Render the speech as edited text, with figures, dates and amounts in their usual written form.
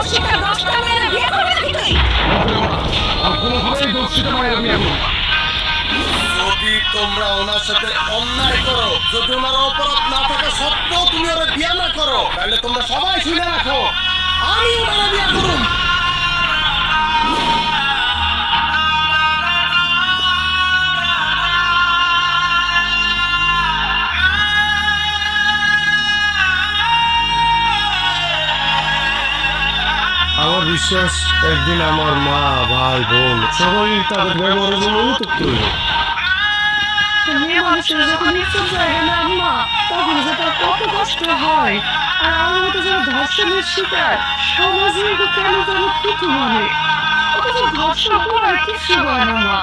দর্শিতা 10টা মেয়ের বিয়ে করবি নাকি তুই? কোনোভাবেই দর্শিতা মায়ের বিয়ে করবো না। যদি তোমরা ওনার সাথে অন্যায় করো, যদি ওনার অপরাধ না থাকা সত্ত্বেও তুমি ওরা বিয়ে না করো, তাহলে তোমরা সবাই শুনে রাখো, আমি ওনারা বিয়ে করুম। আমার বিশ্বাস একদিন আমার মা ভাই বোন সবাই তাদের ব্যবহারের জন্য অনুতপ্ত হইল। মেয়ে মানুষের যখন ইজ্জত যায় না আম্মা, তখন যে তার কত কষ্ট হয়। আর আমার মতো যারা ধর্ষণের শিকার, সমাজে কেন যেন কিছু মানে অথচ ধর্ষণ করে কিছু হয় না মা।